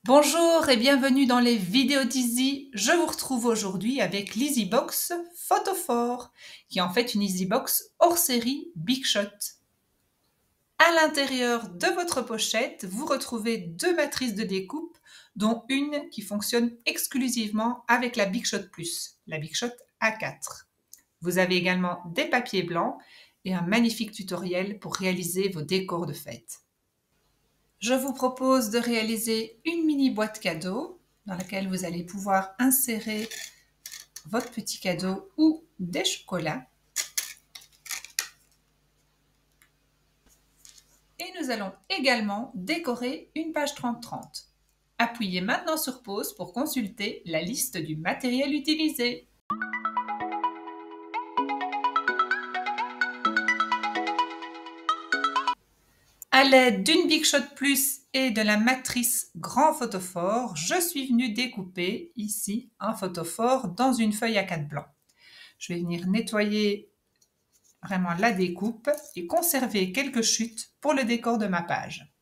Bonjour et bienvenue dans les vidéos d'Easy. Je vous retrouve aujourd'hui avec l'EasyBox Photophore, qui est en fait une EasyBox hors série Big Shot. À l'intérieur de votre pochette, vous retrouvez deux matrices de découpe, dont une qui fonctionne exclusivement avec la Big Shot Plus, la Big Shot A4. Vous avez également des papiers blancs et un magnifique tutoriel pour réaliser vos décors de fête. Je vous propose de réaliser une mini boîte cadeau dans laquelle vous allez pouvoir insérer votre petit cadeau ou des chocolats. Et nous allons également décorer une page 30-30. Appuyez maintenant sur pause pour consulter la liste du matériel utilisé. À l'aide d'une Big Shot Plus et de la matrice Grand Photophore, je suis venue découper ici un photophore dans une feuille A4 blanc. Je vais venir nettoyer vraiment la découpe et conserver quelques chutes pour le décor de ma page.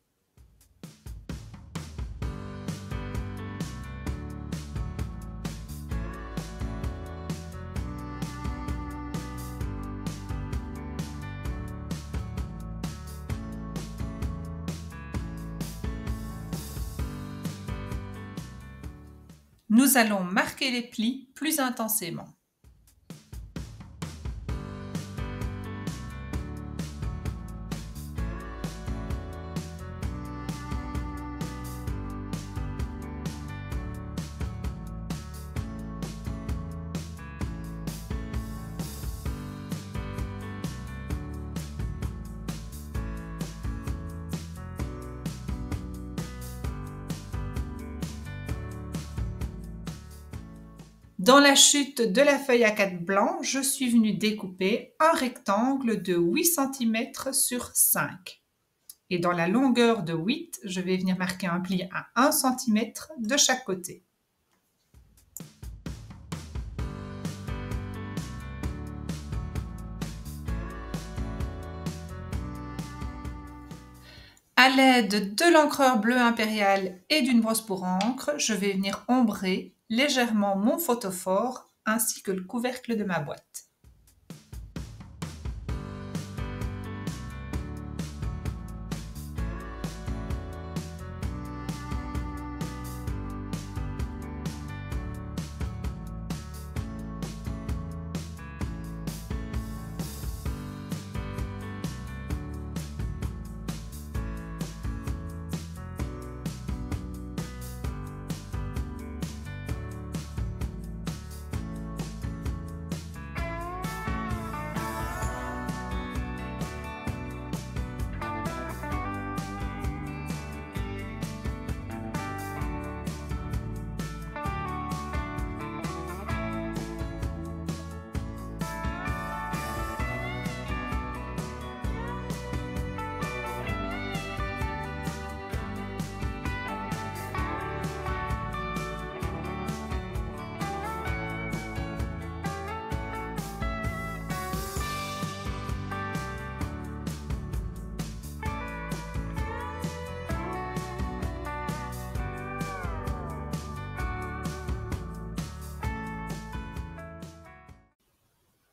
Nous allons marquer les plis plus intensément. Dans la chute de la feuille A4 blanc, je suis venue découper un rectangle de 8 cm sur 5. Et dans la longueur de 8, je vais venir marquer un pli à 1 cm de chaque côté. À l'aide de l'encreur bleu impérial et d'une brosse pour encre, je vais venir ombrer légèrement mon photophore ainsi que le couvercle de ma boîte.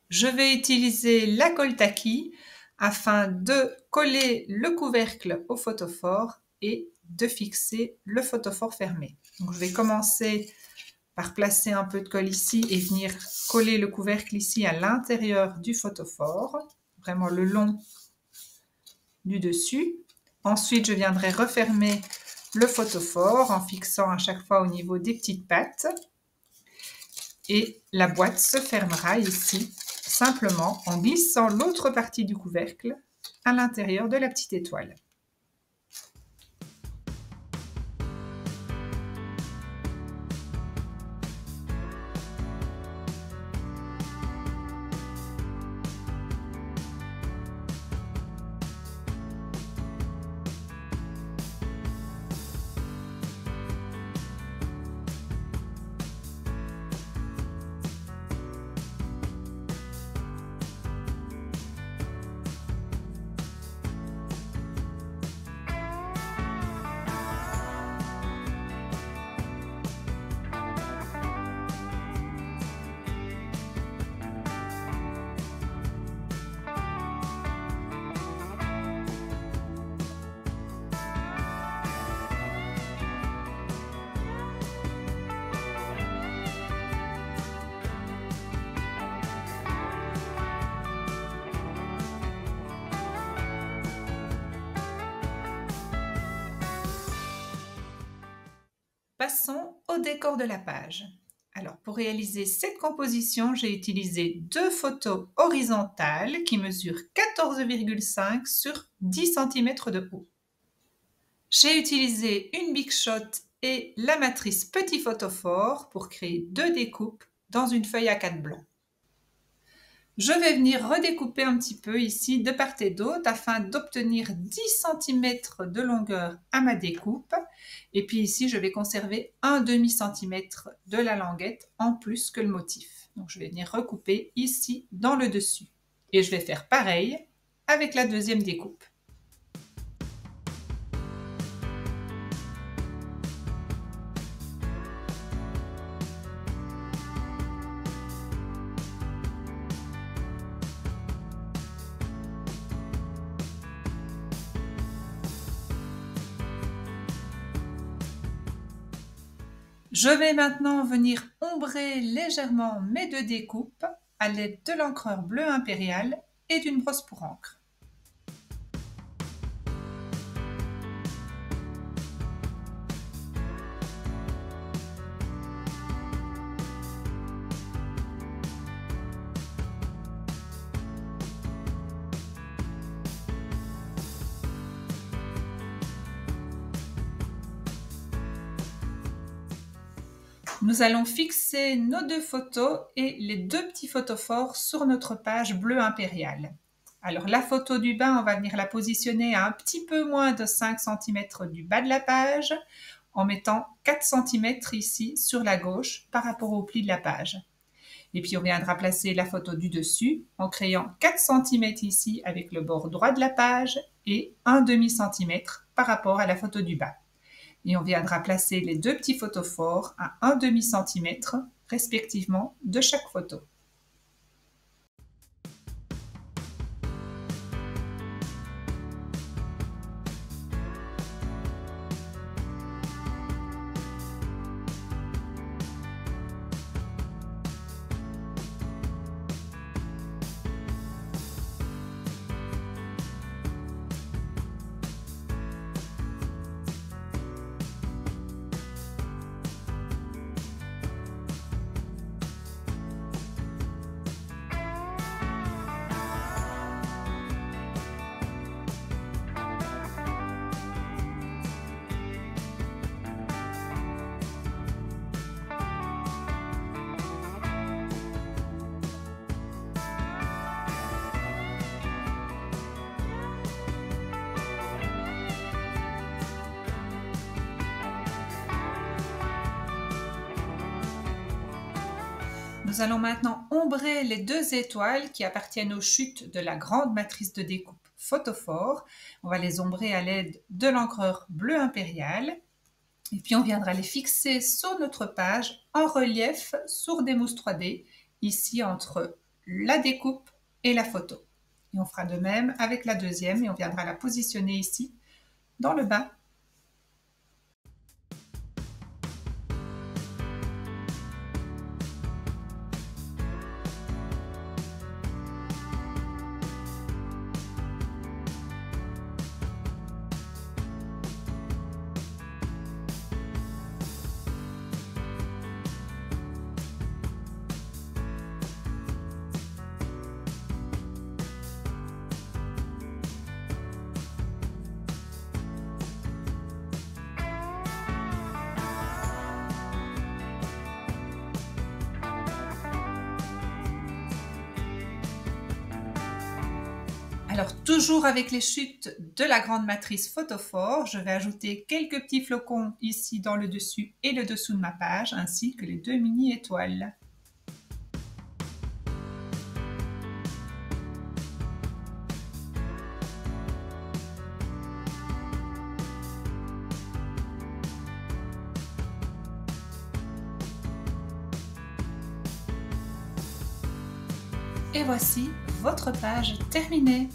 Je vais utiliser la colle Tacky afin de coller le couvercle au photophore et de fixer le photophore fermé. Donc, je vais commencer par placer un peu de colle ici et venir coller le couvercle ici à l'intérieur du photophore, vraiment le long du dessus. Ensuite, je viendrai refermer le photophore en fixant à chaque fois au niveau des petites pattes. Et la boîte se fermera ici, simplement en glissant l'autre partie du couvercle à l'intérieur de la petite étoile. Passons au décor de la page. Alors, pour réaliser cette composition, j'ai utilisé deux photos horizontales qui mesurent 14,5 sur 10 cm de haut. J'ai utilisé une Big Shot et la matrice Petit Photophore pour créer deux découpes dans une feuille A4 blanc. Je vais venir redécouper un petit peu ici de part et d'autre afin d'obtenir 10 cm de longueur à ma découpe. Et puis ici, je vais conserver un demi-centimètre de la languette en plus que le motif. Donc je vais venir recouper ici dans le dessus. Et je vais faire pareil avec la deuxième découpe. Je vais maintenant venir ombrer légèrement mes deux découpes à l'aide de l'encreur bleu impérial et d'une brosse pour encre. Nous allons fixer nos deux photos et les deux petits photophores sur notre page bleu impérial. Alors la photo du bas, on va venir la positionner à un petit peu moins de 5 cm du bas de la page en mettant 4 cm ici sur la gauche par rapport au pli de la page. Et puis on viendra placer la photo du dessus en créant 4 cm ici avec le bord droit de la page et un demi-centimètre par rapport à la photo du bas. Et on viendra placer les deux petits photophores à un demi-centimètre respectivement de chaque photo. Nous allons maintenant ombrer les deux étoiles qui appartiennent aux chutes de la grande matrice de découpe Photophore. On va les ombrer à l'aide de l'encreur bleu impérial. Et puis on viendra les fixer sur notre page en relief sur des mousses 3D, ici entre la découpe et la photo. Et on fera de même avec la deuxième et on viendra la positionner ici dans le bas. Alors toujours avec les chutes de la grande matrice Photophore, je vais ajouter quelques petits flocons ici dans le dessus et le dessous de ma page, ainsi que les deux mini étoiles. Et voici votre page terminée.